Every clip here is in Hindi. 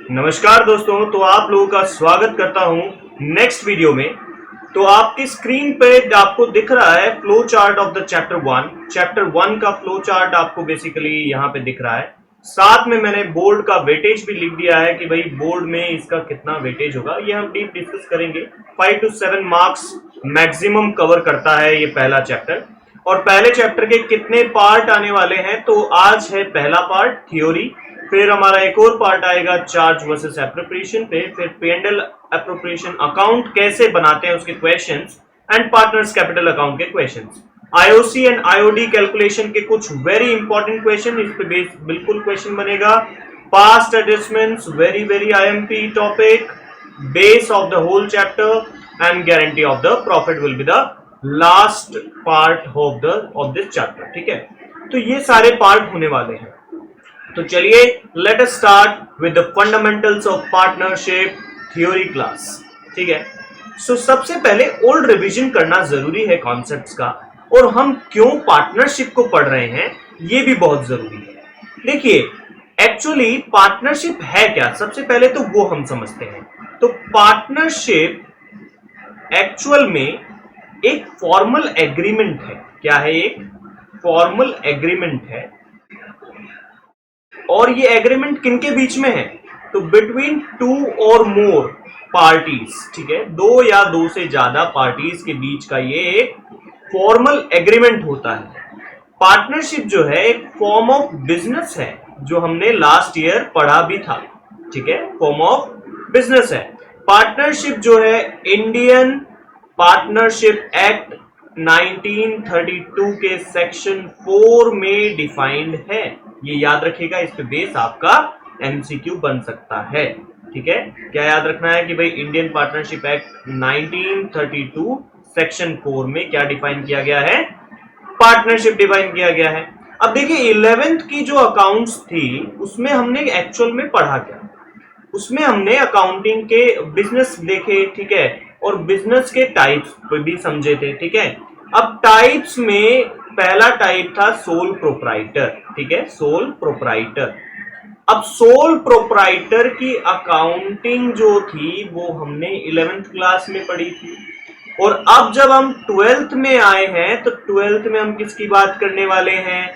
नमस्कार दोस्तों, तो आप लोगों का स्वागत करता हूं नेक्स्ट वीडियो में। तो आपकी स्क्रीन पे आपको दिख रहा है flow chart of the chapter one का फ्लो चार्ट आपको बेसिकली यहाँ पे दिख रहा है। साथ में मैंने बोर्ड का वेटेज भी लिख दिया है कि भाई बोर्ड में इसका कितना वेटेज होगा, ये हम डीप डिस्कस करेंगे। 5 to 7 मार्क्स मैक्सिमम कवर करता है ये पहला चैप्टर। और पहले चैप्टर के कितने पार्ट आने वाले हैं, तो आज है पहला पार्ट थ्योरी, फिर हमारा एक और पार्ट आएगा चार्ज वर्सेस एप्रोप्रिएशन पे, फिर P&L एप्रोप्रिएशन अकाउंट कैसे बनाते हैं उसके questions, and partners capital account के questions, IOC and IOD calculation के कुछ वेरी इंपॉर्टेंट क्वेश्चन, इस पे बिल्कुल क्वेश्चन बनेगा। Past adjustments, very IMP topic, base of the whole chapter and guarantee of the profit will be the last part of this chapter. ठीक है, तो ये सारे पार्ट होने वाले हैं। तो चलिए let us start with the fundamentals of partnership theory class. ठीक है, सो सबसे पहले ओल्ड रिवीजन करना जरूरी है कॉन्सेप्ट्स का, और हम क्यों पार्टनरशिप को पढ़ रहे हैं ये भी बहुत जरूरी है। देखिए एक्चुअली पार्टनरशिप है क्या, सबसे पहले तो वो हम समझते हैं। तो पार्टनरशिप एक्चुअल में एक फॉर्मल एग्रीमेंट है। क्या है? एक फॉर्मल एग्रीमेंट है। और ये एग्रीमेंट किनके बीच में है? तो बिटवीन 2 और मोर पार्टीज। ठीक है, 2 या 2 से ज्यादा पार्टीज के बीच का ये एक फॉर्मल एग्रीमेंट होता है। पार्टनरशिप जो है एक फॉर्म ऑफ बिजनेस है, जो हमने लास्ट ईयर पढ़ा भी था। ठीक है, फॉर्म ऑफ बिजनेस है। पार्टनरशिप जो है इंडियन पार्टनरशिप एक्ट 1932 के सेक्शन 4 में डिफाइंड है। ये याद रखिएगा, इस पे बेस आपका एमसीक्यू बन सकता है। ठीक है, क्या याद रखना है कि भाई इंडियन पार्टनरशिप एक्ट 1932 सेक्शन 4 में क्या डिफाइन किया गया है? पार्टनरशिप डिफाइन किया गया है। अब देखिए 11th की जो अकाउंट्स थी उसमें हमने एक्चुअल में पढ़ा क्या? उसमें हमने अकाउंटिंग के बिजनेस देखे। ठीक है, और बिजनेस के टाइप्स भी समझे थे। ठीक है, अब टाइप्स में पहला टाइप था सोल प्रोप्राइटर। ठीक है, सोल प्रोप्राइटर। अब सोल प्रोप्राइटर की अकाउंटिंग जो थी वो हमने 11th क्लास में पढ़ी थी, और अब जब हम 12th में आए हैं तो 12th में हम किसकी बात करने वाले हैं?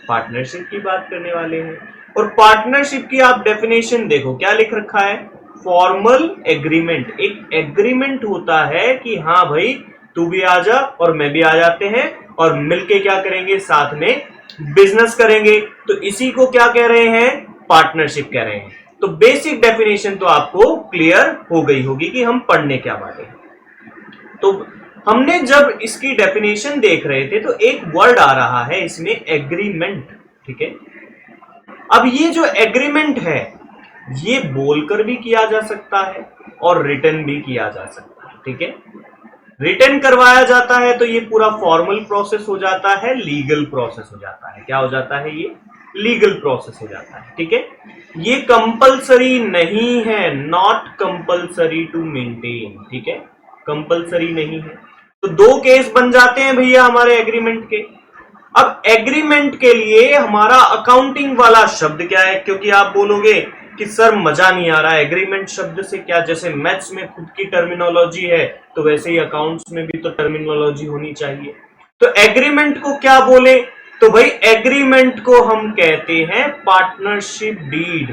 पार्टनरशिप की बात करने वाले हैं। और पार्टनरशिप की आप डेफिनेशन देखो, क्या लिख रखा है? Formal agreement. एक एग्रीमेंट होता है कि हाँ भाई तू भी आ जा और मैं भी आ जाते हैं, और मिलके क्या करेंगे? साथ में बिजनेस करेंगे। तो इसी को क्या कह रहे हैं? पार्टनरशिप कह रहे हैं। तो बेसिक डेफिनेशन तो आपको क्लियर हो गई होगी कि हम पढ़ने क्या वाले हैं। तो हमने जब इसकी डेफिनेशन देख रहे थे तो एक वर्ड आ रहा है इसमें, एग्रीमेंट। ठीक है, अब ये जो एग्रीमेंट है ये बोलकर भी किया जा सकता है और रिटन भी किया जा सकता है। ठीक है, रिटन करवाया जाता है तो ये पूरा फॉर्मल प्रोसेस हो जाता है, लीगल प्रोसेस हो जाता है। क्या हो जाता है? ये लीगल प्रोसेस हो जाता है। ठीक है, ये कंपलसरी नहीं है, नॉट कंपलसरी टू मेंटेन। ठीक है, कंपलसरी नहीं है। तो 2 केस बन जाते हैं भैया हमारे एग्रीमेंट के। अब एग्रीमेंट के लिए हमारा अकाउंटिंग वाला शब्द क्या है? क्योंकि आप बोलोगे कि सर मजा नहीं आ रहा है एग्रीमेंट शब्द से, क्या जैसे मैथ्स में खुद की टर्मिनोलॉजी है तो वैसे ही अकाउंट्स में भी तो टर्मिनोलॉजी होनी चाहिए। तो एग्रीमेंट को क्या बोले? तो भाई एग्रीमेंट को हम कहते हैं पार्टनरशिप डीड।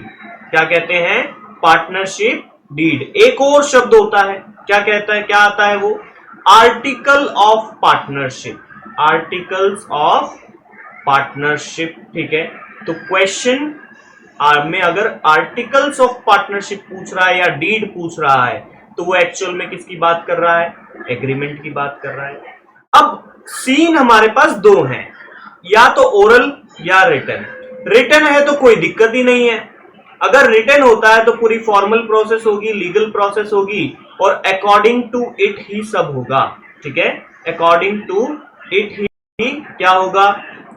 क्या कहते हैं? Partnership deed. एक और शब्द होता है, क्या कहता है? क्या आता है वो? Article of partnership. Articles of partnership. ठीक है, तो क्वेश्चन में अगर आर्टिकल्स ऑफ पार्टनरशिप पूछ रहा है या डीड पूछ रहा है तो वो एक्चुअल में किसकी बात कर रहा है? एग्रीमेंट की बात कर रहा है। अब सीन हमारे पास 2 हैं, या तो ओरल या रिटन। रिटन है तो कोई दिक्कत ही नहीं है। अगर रिटन होता है तो पूरी फॉर्मल प्रोसेस होगी, लीगल प्रोसेस होगी, और अकॉर्डिंग टू इट ही सब होगा। ठीक है, अकॉर्डिंग टू इट ही क्या होगा?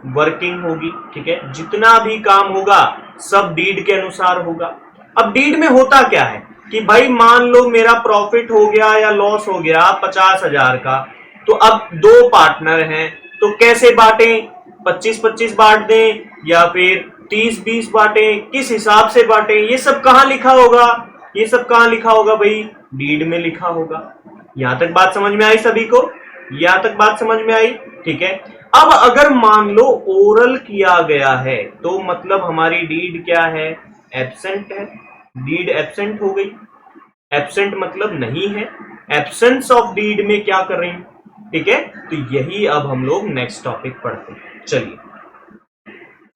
वर्किंग होगी। ठीक है, जितना भी काम होगा सब डीड के अनुसार होगा। अब डीड में होता क्या है कि भाई मान लो मेरा प्रॉफिट हो गया या लॉस हो गया 50,000 का, तो अब 2 पार्टनर हैं तो कैसे बांटें? 25-25 बांट दें या फिर 30-20 बांटे, किस हिसाब से बांटे, ये सब कहां लिखा होगा? ये सब कहां लिखा होगा भाई? डीड में लिखा होगा। यहां तक बात समझ में आई सभी को? यहां तक बात समझ में आई? ठीक है। अब अगर मान लो ओरल किया गया है तो मतलब हमारी डीड क्या है? एब्सेंट है। डीड एब्सेंट हो गई। एब्सेंट मतलब नहीं है। एब्सेंस ऑफ डीड में क्या कर रही हूं? ठीक है, तो यही अब हम लोग नेक्स्ट टॉपिक पढ़ते हैं। चलिए,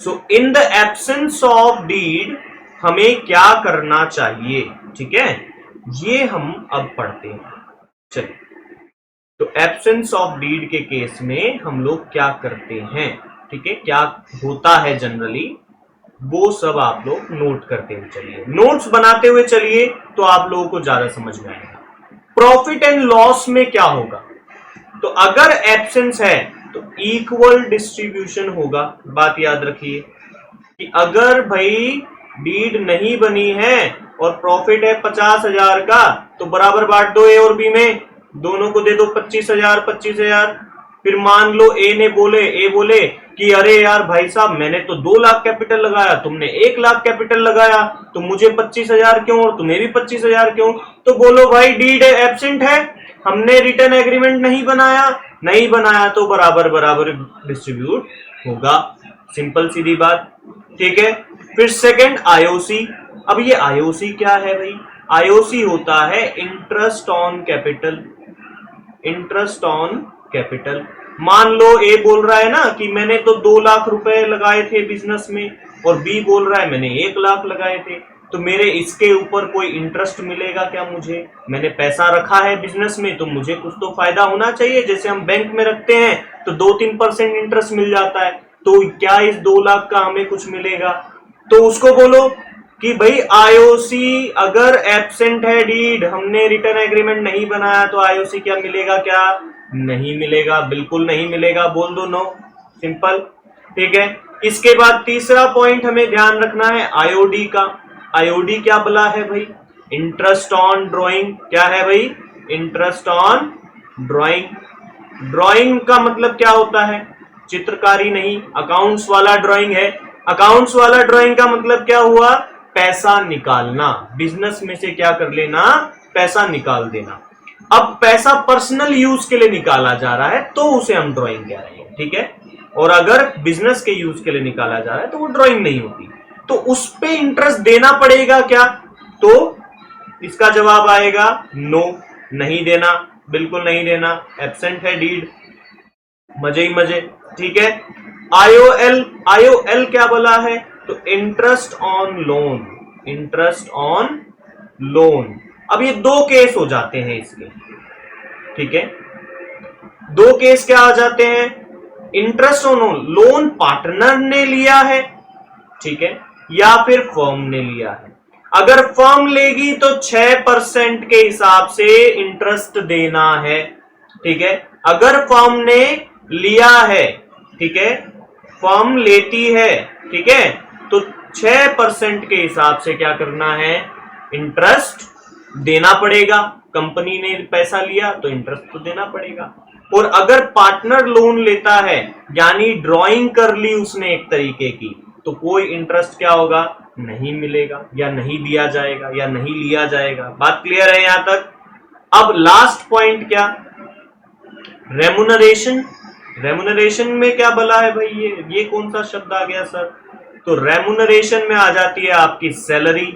so in the absence of deed हमें क्या करना चाहिए? ठीक है, ये हम अब पढ़ते हैं। चलिए, तो एब्सेंस ऑफ डीड के केस में हम लोग क्या करते हैं? ठीक है, क्या होता है जनरली, वो सब आप लोग नोट करते हुए चलिए, नोट्स बनाते हुए चलिए, तो आप लोगों को ज्यादा समझ में आएगा। प्रॉफिट एंड लॉस में क्या होगा? तो अगर एब्सेंस है तो इक्वल डिस्ट्रीब्यूशन होगा। बात याद रखिए कि अगर भाई डीड नहीं बनी है और प्रॉफिट है 50,000 का, तो बराबर बांट दो ए और बी में, दोनों को दे दो 25,000 25,000। फिर मान लो ए बोले कि अरे यार भाई साहब, मैंने तो 2 लाख कैपिटल लगाया, तुमने 1 लाख कैपिटल लगाया, तो मुझे 25,000 क्यों और तुम्हें भी 25,000 क्यों? तो बोलो भाई डीड एब्सेंट है, हमने रिटर्न एग्रीमेंट नहीं बनाया तो बराबर बराबर डिस्ट्रीब्यूट होगा। सिंपल सीधी बात। ठीक है। फिर सेकंड आईओसी। अब ये आईओसी क्या है भाई? आईओसी होता है interest on capital. Interest on capital. मान लो ए बोल रहा है ना कि मैंने तो 2 लाख रुपए लगाए थे बिजनेस में, और बी बोल रहा है मैंने 1 लाख लगाए थे, तो मेरे इसके ऊपर कोई इंटरेस्ट मिलेगा क्या? मुझे, मैंने पैसा रखा है बिजनेस में तो मुझे कुछ तो फायदा होना चाहिए। जैसे हम बैंक में रखते हैं तो 2-3% इंटरेस्ट मिल जाता है, तो क्या इस 2 लाख का हमें कुछ मिलेगा? तो उसको बोलो कि भाई आईओसी अगर एब्सेंट है डीड, हमने रिटर्न एग्रीमेंट नहीं बनाया, तो आईओसी क्या मिलेगा? क्या नहीं मिलेगा? बिल्कुल नहीं मिलेगा। बोल दो नो। सिंपल। ठीक है। इसके बाद तीसरा पॉइंट हमें ध्यान रखना है आईओडी का। आईओडी क्या बला है भाई? Interest on drawing. क्या है भाई? Interest on drawing. ड्रॉइंग का मतलब क्या होता है? चित्रकारी नहीं, अकाउंट्स वाला ड्रॉइंग है। अकाउंट्स वाला ड्रॉइंग का मतलब क्या हुआ? पैसा निकालना। बिजनेस में से क्या कर लेना? पैसा निकाल देना। अब पैसा पर्सनल यूज के लिए निकाला जा रहा है तो उसे हम ड्राइंग कह रहे हैं। ठीक है। और अगर बिजनेस के यूज के लिए निकाला जा रहा है तो वो ड्राइंग नहीं होती। तो उस पे इंटरेस्ट देना पड़ेगा क्या? तो इसका जवाब आएगा नो, नहीं देना, बिल्कुल नहीं देना। एब्सेंट है डीड, मजे ही मजे। ठीक है। आईओएल। आईओएल क्या बोला है? तो interest on loan. Interest on loan. अब ये 2 केस हो जाते हैं इसके। ठीक है। 2 केस क्या आ जाते हैं? इंटरेस्ट ऑन लोन पार्टनर ने लिया है, ठीक है, या फिर फर्म ने लिया है। अगर फर्म लेगी तो 6% के हिसाब से इंटरेस्ट देना है। ठीक है। अगर फर्म ने लिया है, ठीक है, फर्म लेती है, ठीक है, तो 6% के हिसाब से क्या करना है? इंटरेस्ट देना पड़ेगा। कंपनी ने पैसा लिया तो इंटरेस्ट तो देना पड़ेगा। और अगर पार्टनर लोन लेता है, यानी ड्राइंग कर ली उसने एक तरीके की, तो कोई इंटरेस्ट क्या होगा? नहीं मिलेगा, या नहीं दिया जाएगा, या नहीं लिया जाएगा। बात क्लियर है यहां तक? अब लास्ट पॉइंट क्या? रेमुनरेशन। रेमुनरेशन में क्या भला है भाई? ये कौन सा शब्द आ गया सर? तो रेमुनरेशन में आ जाती है आपकी सैलरी,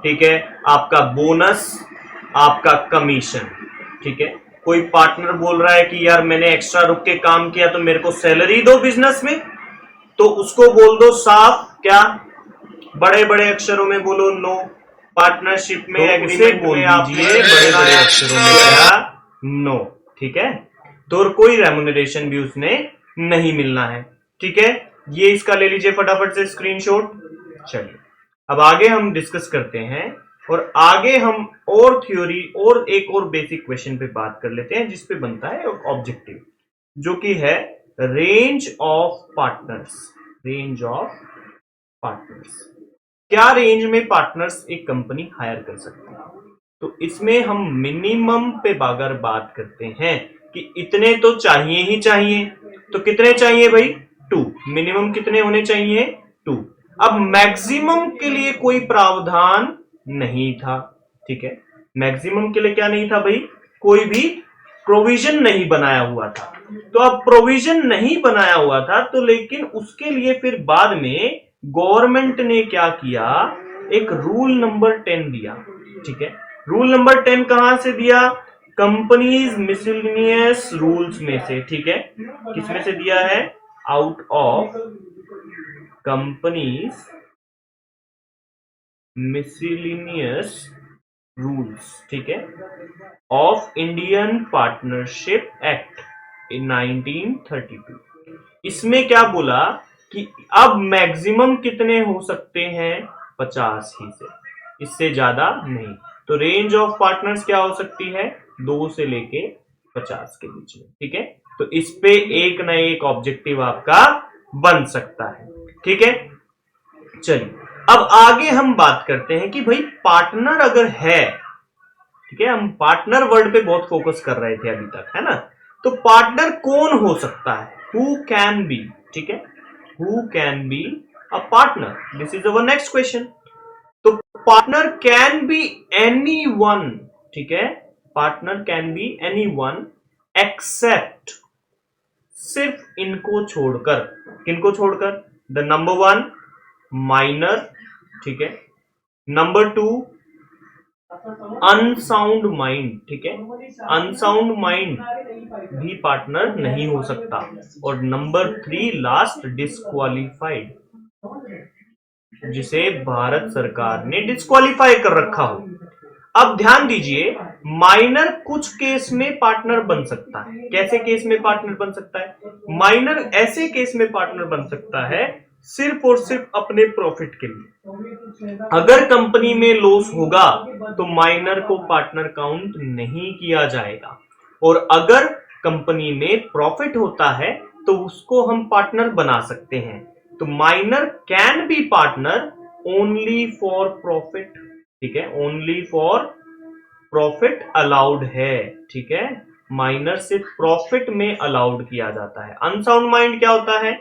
ठीक है, आपका बोनस, आपका कमीशन। ठीक है। कोई पार्टनर बोल रहा है कि यार मैंने एक्स्ट्रा रुक के काम किया तो मेरे को सैलरी दो बिजनेस में, तो उसको बोल दो साफ क्या? बड़े बड़े अक्षरों में बोलो नो। पार्टनरशिप में, एग्रीमेंट में आप बड़े बड़े अक्षरों में क्या? नो। ठीक है। तो कोई रेमुनरेशन भी उसने नहीं मिलना है। ठीक है। ये इसका ले लीजिए फटाफट से स्क्रीनशॉट। चलिए, अब आगे हम डिस्कस करते हैं, और आगे हम और थ्योरी और एक और बेसिक क्वेश्चन पे बात कर लेते हैं, जिसपे बनता है ऑब्जेक्टिव, जो कि है range of partners. Range of partners. क्या रेंज में पार्टनर्स एक कंपनी हायर कर सकती है? तो इसमें हम मिनिमम पे अगर बात करते हैं कि इतने तो चाहिए ही चाहिए, तो कितने चाहिए भाई? 2, मिनिमम कितने होने चाहिए 2। अब मैक्सिमम के लिए कोई प्रावधान नहीं था, ठीक है, मैक्सिमम के लिए क्या नहीं था भाई, कोई भी प्रोविजन नहीं बनाया हुआ था। तो अब प्रोविजन नहीं बनाया हुआ था तो लेकिन उसके लिए फिर बाद में गवर्नमेंट ने क्या किया, एक रूल नंबर 10 दिया, ठीक है। रूल नंबर 10 कहां से दिया, कंपनीज मिसलिनियस रूल्स में से, ठीक है, किसमें से दिया है, out of companies miscellaneous rules, ठीक है, of Indian partnership act in 1932। इसमें क्या बोला कि अब मैक्सिमम कितने हो सकते हैं, 50 ही से, इससे ज्यादा नहीं। तो रेंज ऑफ पार्टनर्स क्या हो सकती है, 2 से लेके 50 के बीच में, ठीक है। तो इस पे एक न एक ऑब्जेक्टिव आपका बन सकता है, ठीक है। चलिए अब आगे हम बात करते हैं कि भाई पार्टनर अगर है, ठीक है, हम पार्टनर वर्ड पे बहुत फोकस कर रहे थे अभी तक, है ना। तो पार्टनर कौन हो सकता है, हु कैन बी, ठीक है, who can be a partner, this is our next question. तो partner can be any one, ठीक है, partner can be any one except, सिर्फ इनको छोड़कर, किनको छोड़कर, द नंबर 1 माइनर, ठीक है, नंबर 2 अनसाउंड माइंड, ठीक है, अनसाउंड माइंड भी पार्टनर नहीं हो सकता, और नंबर 3 लास्ट डिस्क्वालिफाइड, जिसे भारत सरकार ने डिस्क्वालीफाई कर रखा हो। अब ध्यान दीजिए, माइनर कुछ केस में पार्टनर बन सकता है, कैसे केस में पार्टनर बन सकता है, माइनर ऐसे केस में पार्टनर बन सकता है सिर्फ और सिर्फ अपने प्रॉफिट के लिए। अगर कंपनी में लॉस होगा तो माइनर को पार्टनर काउंट नहीं किया जाएगा, और अगर कंपनी में प्रॉफिट होता है तो उसको हम पार्टनर बना सकते हैं। तो minor can be partner only for profit, ठीक है, ओनली फॉर प्रॉफिट अलाउड है, ठीक है, माइनर सिर्फ प्रॉफिट में अलाउड किया जाता है। अनसाउंड माइंड क्या होता है,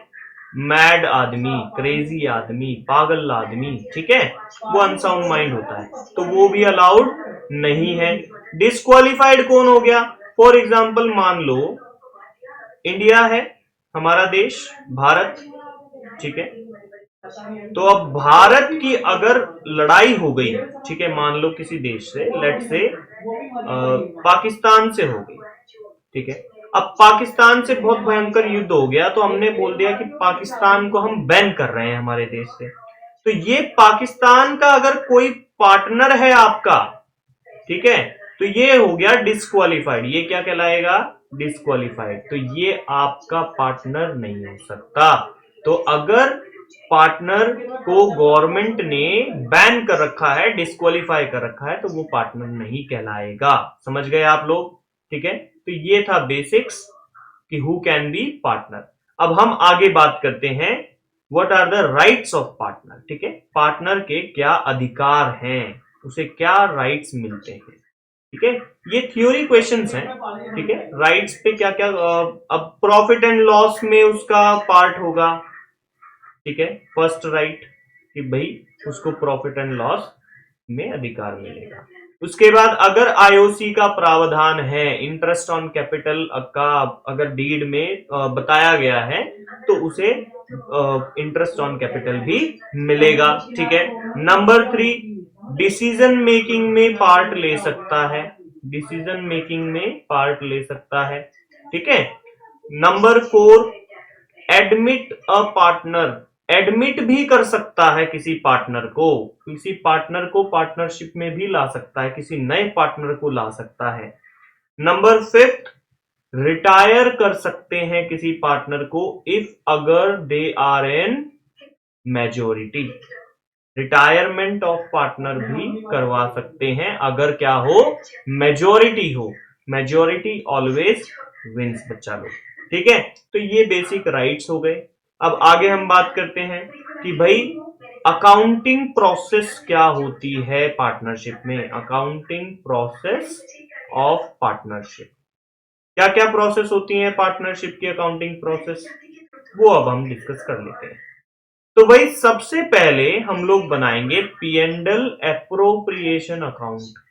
मैड आदमी, क्रेजी आदमी, पागल आदमी, ठीक है, वो अनसाउंड माइंड होता है, तो वो भी अलाउड नहीं है। डिस्क्वालिफाइड कौन हो गया, फॉर एग्जाम्पल मान लो इंडिया है हमारा देश, भारत, ठीक है, तो अब भारत की अगर लड़ाई हो गई, ठीक है, मान लो किसी देश से, लेट से पाकिस्तान से हो गई, ठीक है, अब पाकिस्तान से बहुत भयंकर युद्ध हो गया तो हमने बोल दिया कि पाकिस्तान को हम बैन कर रहे हैं हमारे देश से। तो ये पाकिस्तान का अगर कोई पार्टनर है आपका, ठीक है, तो ये हो गया डिस्क्वालिफाइड, ये क्या कहलाएगा, डिस्क्वालिफाइड, तो ये आपका पार्टनर नहीं हो सकता। तो अगर पार्टनर को गवर्नमेंट ने बैन कर रखा है, डिस्क्वालीफाई कर रखा है, तो वो पार्टनर नहीं कहलाएगा। समझ गए आप लोग, ठीक है। तो ये था बेसिक्स कि हु कैन बी पार्टनर। अब हम आगे बात करते हैं what are the rights of partner, ठीक है, पार्टनर के क्या अधिकार हैं, उसे क्या राइट्स मिलते हैं, ठीक है। ये थ्योरी क्वेश्चंस हैं, ठीक है, राइट्स पे क्या क्या, अब प्रॉफिट एंड लॉस में उसका पार्ट होगा, ठीक है, फर्स्ट राइट कि भाई उसको प्रॉफिट एंड लॉस में अधिकार मिलेगा। उसके बाद अगर आईओसी का प्रावधान है, इंटरेस्ट ऑन कैपिटल का अगर डीड में बताया गया है तो उसे इंटरेस्ट ऑन कैपिटल भी मिलेगा, ठीक है। नंबर 3 डिसीजन मेकिंग में पार्ट ले सकता है, डिसीजन मेकिंग में पार्ट ले सकता है, ठीक है। Number 4 admit a partner, admit भी कर सकता है किसी पार्टनर को पार्टनरशिप में भी ला सकता है, किसी नए पार्टनर को ला सकता है। नंबर 5 रिटायर कर सकते हैं किसी पार्टनर को इफ अगर they are in majority, retirement of partner भी करवा सकते हैं अगर क्या हो, मेजोरिटी हो, मेजोरिटी ऑलवेज विंस बच्चा लोग, ठीक है। तो ये बेसिक राइट्स हो गए। अब आगे हम बात करते हैं कि भाई अकाउंटिंग प्रोसेस क्या होती है पार्टनरशिप में, अकाउंटिंग प्रोसेस ऑफ पार्टनरशिप, क्या क्या प्रोसेस होती है पार्टनरशिप की अकाउंटिंग प्रोसेस। वो अब हम डिस्कस कर लेते हैं। तो भाई सबसे पहले हम लोग बनाएंगे P and L appropriation account.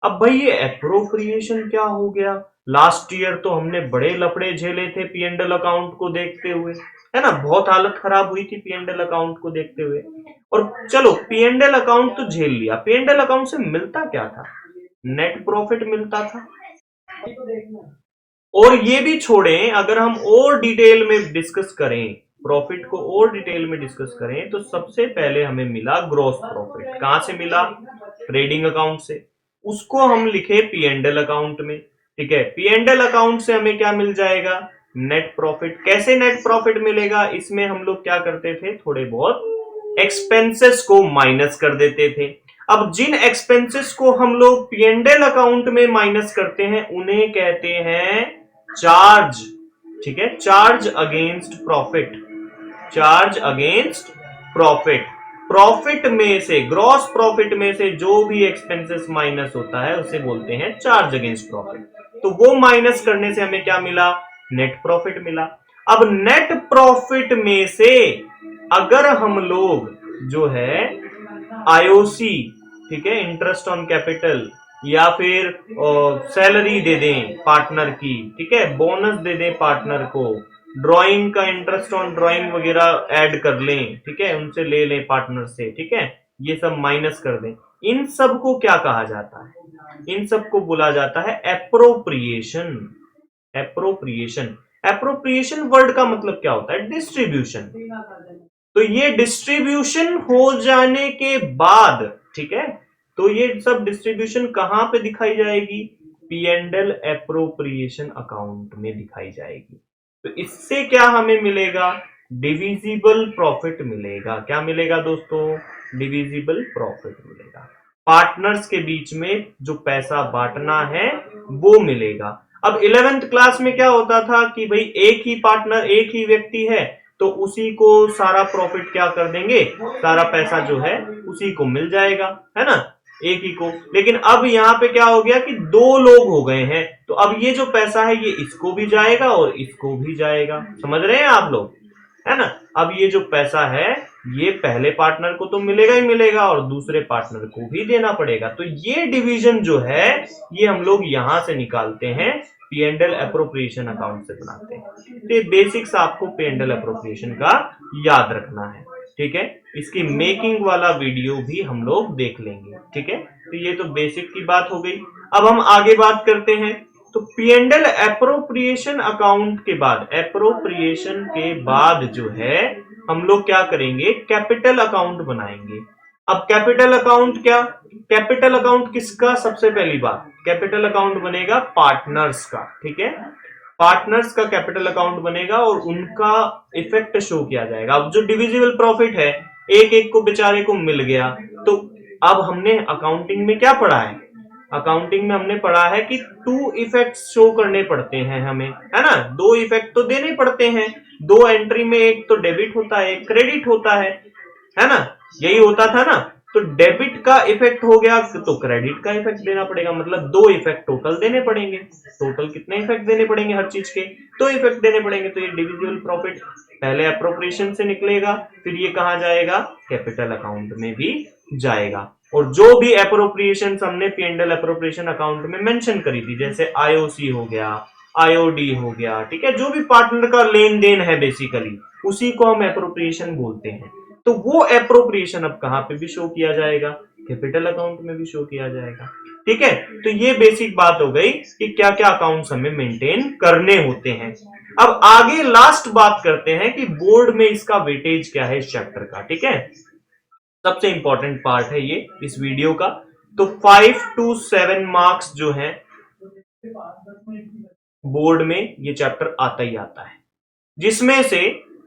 अब भाई ये एप्रोप्रिएशन क्या हो गया? लास्ट ईयर तो हमने बड़े लफड़े झेले थे पी एंड एल अकाउंट को देखते हुए, है ना, बहुत हालत खराब हुई थी पी एंड एल अकाउंट को देखते हुए। और चलो पी एंड एल अकाउंट तो झेल लिया, पी एंड एल अकाउंट से मिलता क्या था? नेट प्रॉफिट मिलता था। और ये भी छोड़ें, अगर हम और डिटेल में डिस्कस करें, प्रॉफिट को और डिटेल में डिस्कस करें, तो सबसे पहले हमें मिला ग्रॉस प्रॉफिट। कहां से मिला? ट्रेडिंग अकाउंट से। उसको हम लिखे पी एंड एल अकाउंट में। ठीक है, पी एंड एल अकाउंट से हमें क्या मिल जाएगा? Net profit. कैसे नेट प्रॉफिट मिलेगा? इसमें हम लोग क्या करते थे, थोड़े बहुत एक्सपेंसेस को माइनस कर देते थे। अब जिन एक्सपेंसेस को हम लोग पी एंड एल अकाउंट में माइनस करते हैं उन्हें कहते हैं चार्ज। ठीक है, charge against profit. Charge against profit. Profit में से, ग्रॉस प्रॉफिट में से जो भी एक्सपेंसेस माइनस होता है उसे बोलते हैं चार्ज अगेंस्ट प्रॉफिट। तो वो माइनस करने से हमें क्या मिला? नेट प्रॉफिट मिला। अब नेट प्रॉफिट में से अगर हम लोग जो है आईओसी, ठीक है, इंटरेस्ट ऑन कैपिटल, या फिर सैलरी दे दें पार्टनर की, ठीक है, बोनस दे दें पार्टनर को, ड्राइंग का इंटरेस्ट ऑन ड्राइंग वगैरह ऐड कर लें, ठीक है, उनसे ले लें पार्टनर से, ठीक है, ये सब माइनस कर दें। इन सब को क्या कहा जाता है? इन सब को बोला जाता है एप्रोप्रिएशन। एप्रोप्रिएशन। एप्रोप्रिएशन वर्ड का मतलब क्या होता है? डिस्ट्रीब्यूशन। तो ये डिस्ट्रीब्यूशन हो जाने के बाद, ठीक है, तो ये सब डिस्ट्रीब्यूशन कहां पे दिखाई जाएगी? P and L appropriation account में दिखाई जाएगी। तो इससे क्या हमें मिलेगा? डिविजिबल प्रॉफिट मिलेगा। क्या मिलेगा दोस्तों? डिविजिबल प्रॉफिट मिलेगा। पार्टनर्स के बीच में जो पैसा बांटना है वो मिलेगा। अब 11th क्लास में क्या होता था कि भाई एक ही पार्टनर, एक ही व्यक्ति है, तो उसी को सारा प्रॉफिट क्या कर देंगे, सारा पैसा जो है उसी को मिल जाएगा, है ना, एक ही को। लेकिन अब यहाँ पे क्या हो गया कि दो लोग हो गए हैं, तो अब ये जो पैसा है ये इसको भी जाएगा और इसको भी जाएगा। समझ रहे हैं आप लोग, है ना? अब ये जो पैसा है ये पहले पार्टनर को तो मिलेगा ही मिलेगा और दूसरे पार्टनर को भी देना पड़ेगा। तो ये डिवीजन जो है ये हम लोग यहां से निकालते हैं, P and L appropriation account से बनाते हैं। तो ये बेसिक्स आपको पी एंड एल एप्रोप्रिएशन का याद रखना है। ठीक है, इसकी मेकिंग वाला वीडियो भी हम लोग देख लेंगे। ठीक है, तो ये तो बेसिक की बात हो गई। अब हम आगे बात करते हैं। तो P and L appropriation account के बाद, एप्रोप्रिएशन के बाद जो है हम लोग क्या करेंगे? कैपिटल अकाउंट बनाएंगे। अब कैपिटल अकाउंट क्या? कैपिटल अकाउंट किसका? सबसे पहली बात, कैपिटल अकाउंट बनेगा पार्टनर्स का। ठीक है, पार्टनर्स का कैपिटल अकाउंट बनेगा और उनका इफेक्ट शो किया जाएगा। अब जो डिविजिबल प्रॉफिट है एक एक को बेचारे को मिल गया, तो अब हमने अकाउंटिंग में क्या पढ़ा है? अकाउंटिंग में हमने पढ़ा है कि टू इफेक्ट शो करने पड़ते हैं हमें, है ना, दो इफेक्ट तो देने पड़ते हैं। दो एंट्री में एक तो डेबिट होता है, एक क्रेडिट होता है ना, यही होता था ना। तो डेबिट का इफेक्ट हो गया तो क्रेडिट का इफेक्ट देना पड़ेगा, मतलब दो इफेक्ट टोटल देने पड़ेंगे। टोटल कितने इफेक्ट देने पड़ेंगे हर चीज के? दो इफेक्ट देने पड़ेंगे। तो ये डिविजिबल प्रॉफिट पहले अप्रोप्रिएशन से निकलेगा, फिर ये कहां जाएगा? कैपिटल अकाउंट में भी जाएगा। और जो भी एप्रोप्रिएशन हमने P and L appropriation account में मेंशन करी थी, जैसे आईओसी हो गया, आईओडी हो गया, ठीक है, जो भी पार्टनर का लेन देन है बेसिकली उसी को हम एप्रोप्रिएशन बोलते हैं। तो वो एप्रोप्रिएशन अब कहां पे भी शो किया जाएगा? कैपिटल अकाउंट में भी शो किया जाएगा। ठीक है, तो ये बेसिक बात हो गई कि क्या क्या अकाउंट्स हमें मेंटेन करने होते हैं। अब आगे लास्ट बात करते हैं कि बोर्ड में इसका वेटेज क्या है इस चैप्टर का। ठीक है, सबसे इंपॉर्टेंट पार्ट है ये इस वीडियो का। तो 5 to 7 मार्क्स जो हैं बोर्ड में ये चैप्टर आता ही आता है, जिसमें से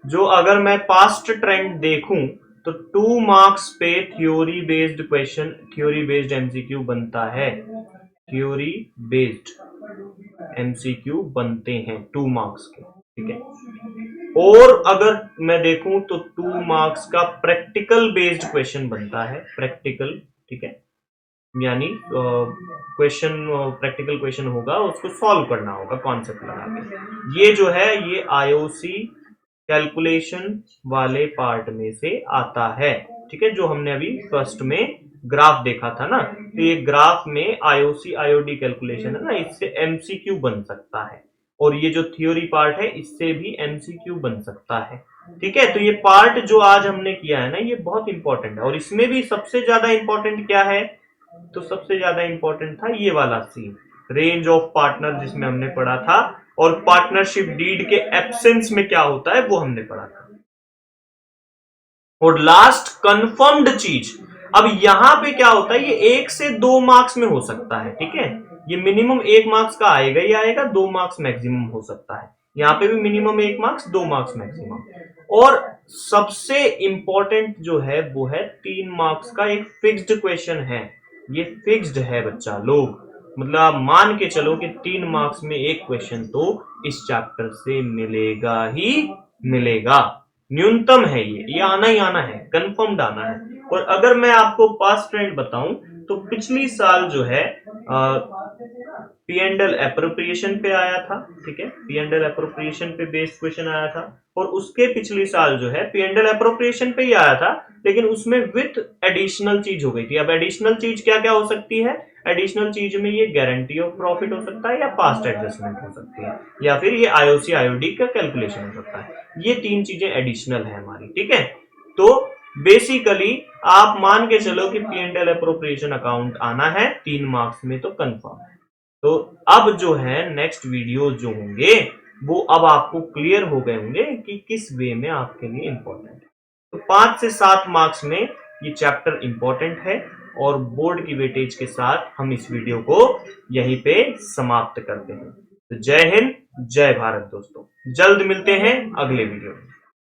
जो अगर मैं पास्ट ट्रेंड देखूं तो 2 मार्क्स पे theory based question, theory based MCQ बनता है। थ्योरी बेस्ड एमसीक्यू बनते हैं 2 मार्क्स के। ठीक है, और अगर मैं देखूं तो 2 मार्क्स का प्रैक्टिकल बेस्ड क्वेश्चन बनता है। प्रैक्टिकल, ठीक है, यानी क्वेश्चन, प्रैक्टिकल क्वेश्चन होगा, उसको सॉल्व करना होगा कॉन्सेप्ट लगा के। ये जो है ये आईओसी कैलकुलेशन वाले पार्ट में से आता है। ठीक है, जो हमने अभी फर्स्ट में ग्राफ देखा था ना, तो ये ग्राफ में आईओसी आईओडी कैलकुलेशन है ना, इससे एमसीक्यू बन सकता है, और ये जो थ्योरी पार्ट है इससे भी एमसीक्यू बन सकता है। ठीक है, तो ये पार्ट जो आज हमने किया है ना, ये बहुत इंपॉर्टेंट है, और इसमें भी सबसे ज्यादा इंपॉर्टेंट क्या है, तो सबसे ज्यादा इंपॉर्टेंट था ये वाला सीन, रेंज ऑफ पार्टनर, जिसमें हमने पढ़ा था, और पार्टनरशिप डीड के एब्सेंस में क्या होता है वो हमने पढ़ा था। और लास्ट कंफर्म्ड चीज, अब यहां पे क्या होता है, ये 1 से 2 मार्क्स में हो सकता है। ठीक है, ये मिनिमम 1 मार्क्स का आएगा ही आएगा, 2 मार्क्स मैक्सिमम हो सकता है। यहाँ पे भी मिनिमम 1 मार्क्स, 2 मार्क्स मैक्सिमम। और सबसे इंपॉर्टेंट जो है वो है 3 मार्क्स का एक फिक्स्ड क्वेश्चन है। ये फिक्स्ड है बच्चा लोग, मतलब आप मान के चलो कि 3 मार्क्स में एक क्वेश्चन तो इस चैप्टर से मिलेगा ही मिलेगा, न्यूनतम है ये आना ही आना है, कंफर्म्ड आना है। और अगर मैं आपको पास्ट ट्रेंड बताऊं तो पिछली साल जो है पी एंड एल एप्रोप्रिएशन पे आया था। ठीक है, पी एंड एल एप्रोप्रिएशन पे बेस्ड क्वेश्चन आया था, और उसके पिछली साल जो है पी एंड एल एप्रोप्रिएशन पे ही आया था, लेकिन उसमें विथ एडिशनल चीज हो गई थी। अब एडिशनल चीज क्या क्या हो सकती है, एडिशनल चीज में ये गारंटी ऑफ प्रॉफिट हो सकता है, या पास्ट एडजस्टमेंट हो सकती है, या फिर ये आईओसी आईओडी का कैलकुलेशन हो सकता है। ये 3 चीजें एडिशनल है हमारी। ठीक है, तो बेसिकली आप मान के चलो कि P and L appropriation account आना है 3 मार्क्स में, तो कंफर्म है। तो अब जो है नेक्स्ट वीडियो जो होंगे वो अब आपको क्लियर हो गए होंगे कि किस वे में आपके लिए इंपॉर्टेंट है। तो 5 से 7 मार्क्स में ये चैप्टर इंपॉर्टेंट है, और बोर्ड की वेटेज के साथ हम इस वीडियो को यहीं पे समाप्त करते हैं। तो जय हिंद, जय भारत दोस्तों, जल्द मिलते हैं अगले वीडियो में।